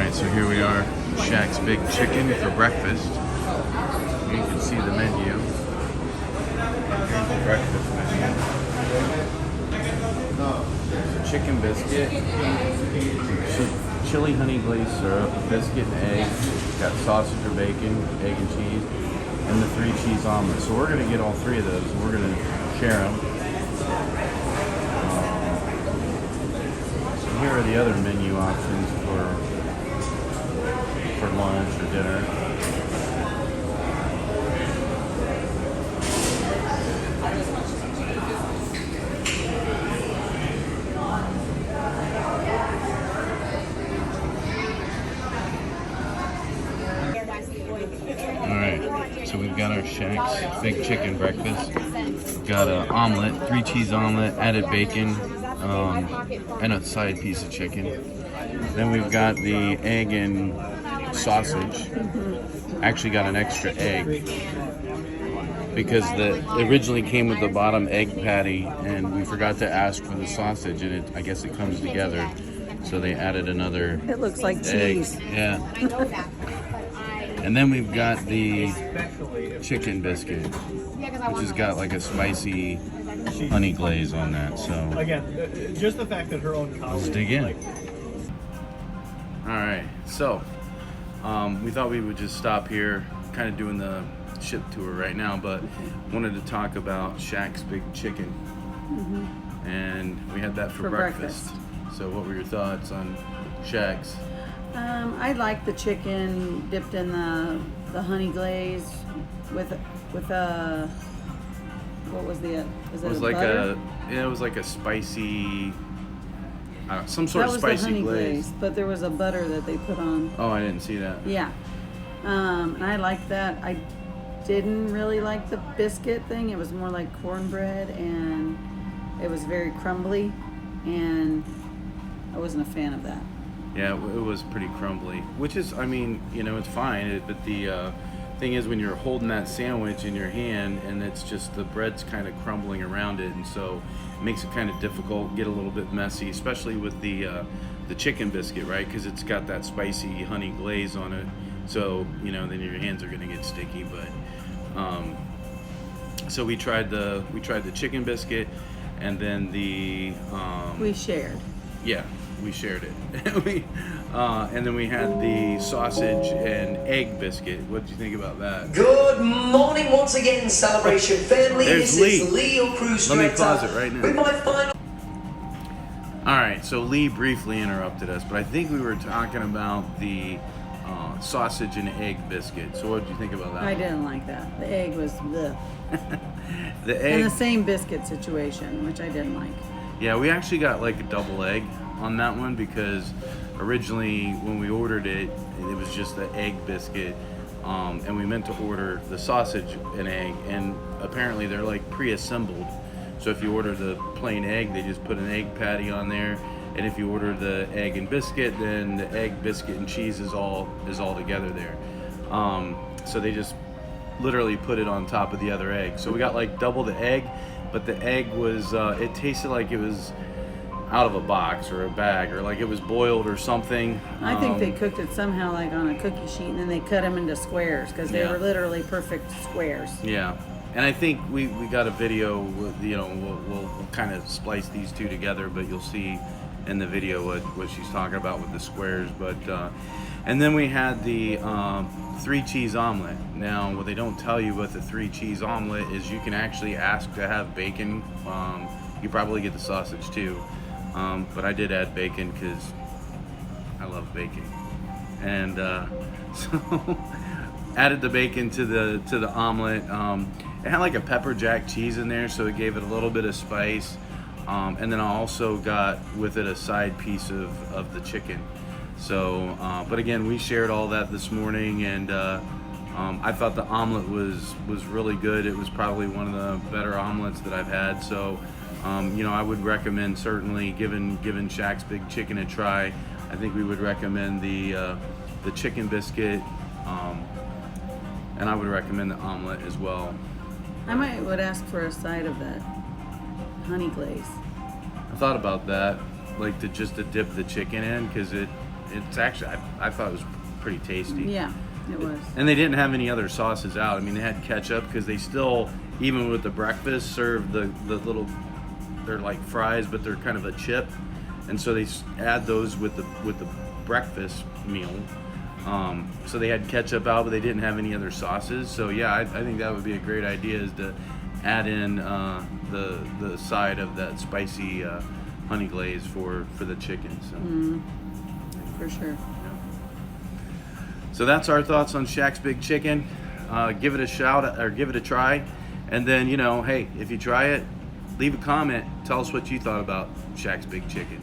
Alright, so here we are, Shaq's Big Chicken for breakfast. You can see the menu. Here's the breakfast menu. There's a chicken biscuit, chili honey glazed syrup, biscuit and egg, got sausage or bacon, egg and cheese, and the 3 cheese omelets. So we're going to get all 3 of those, and we're going to share them. Here are the other menu options for lunch or dinner. Alright, so we've got our Shaq's Big Chicken breakfast. We've got an omelet, 3 cheese omelet, added bacon, and a side piece of chicken. Then we've got the egg and sausage. Actually got an extra egg because it originally came with the bottom egg patty, and we forgot to ask for the sausage, and I guess it comes together. So they added another. It looks like egg. cheese. Yeah. And then we've got the chicken biscuit, which has got like a spicy honey glaze on that. So again, just the fact that her own colleagues. let's dig in. All right, so we thought we would just stop here, kind of doing the ship tour right now, but wanted to talk about Shaq's Big Chicken, and we had that for breakfast. So what were your thoughts on Shaq's? I like the chicken dipped in the honey glaze with a what was the was it, butter? It was like a spicy, some sort of spicy the honey glaze. but there was a butter that they put on. Oh, I didn't see that. Yeah, and I liked that. I didn't really like the biscuit thing. It was more like cornbread, and it was very crumbly, and I wasn't a fan of that. Yeah, it was pretty crumbly, which is, I mean, it's fine. But the thing is, when you're holding that sandwich in your hand and it's just the bread's kind of crumbling around it, and so it makes it kind of difficult, get a little bit messy, especially with the chicken biscuit, right? Because it's got that spicy honey glaze on it. So then your hands are gonna get sticky. But so we tried the chicken biscuit, and then the We shared. Yeah, we shared it. And then we had the sausage and egg biscuit. What did you think about that? Good morning once again, Celebration family. There's This is Leo Cruz. Let me pause it right now. With my final. Alright, so Lee briefly interrupted us, but I think we were talking about the sausage and egg biscuit. So what did you think about that? I didn't like that. The egg was bleh. The egg. And the same biscuit situation, which I didn't like. Yeah, we actually got like a double egg on that one because originally when we ordered it, it was just the egg biscuit, and we meant to order the sausage and egg, and apparently they're like pre-assembled. So if you order the plain egg, they just put an egg patty on there, and if you order the egg and biscuit, then the egg, biscuit, and cheese is all together there. So they just literally put it on top of the other egg. So we got like double the egg, but the egg was it tasted like it was out of a box or a bag, or like it was boiled or something. I think they cooked it somehow like on a cookie sheet, and then they cut them into squares because they were literally perfect squares. Yeah, and I think we got a video with, we'll kind of splice these two together, but you'll see in the video what she's talking about with the squares. But and then we had the 3 cheese omelet. Now, what they don't tell you with the 3 cheese omelet is you can actually ask to have bacon. You probably get the sausage too, but I did add bacon because I love bacon, and so added the bacon to the omelet. It had like a pepper jack cheese in there, so it gave it a little bit of spice. And then I also got with it a side piece of the chicken. So, but again, we shared all that this morning, and I thought the omelet was really good. It was probably one of the better omelets that I've had. So, I would recommend certainly giving Shaq's Big Chicken a try. I think we would recommend the chicken biscuit, and I would recommend the omelet as well. I would ask for a side of that honey glaze. I thought about that, like to dip the chicken in, because it's actually I thought it was pretty tasty. Yeah, it was. And they didn't have any other sauces out. I mean, they had ketchup because they still, even with the breakfast, serve the little, they're like fries, but they're kind of a chip, and so they add those with the breakfast meal. So they had ketchup out, but they didn't have any other sauces. So yeah, I think that would be a great idea, is to add in the side of that spicy honey glaze for the chicken. So. For sure. So that's our thoughts on Shaq's Big Chicken. Give it a shout or give it a try, and then hey, if you try it, leave a comment. Tell us what you thought about Shaq's Big Chicken.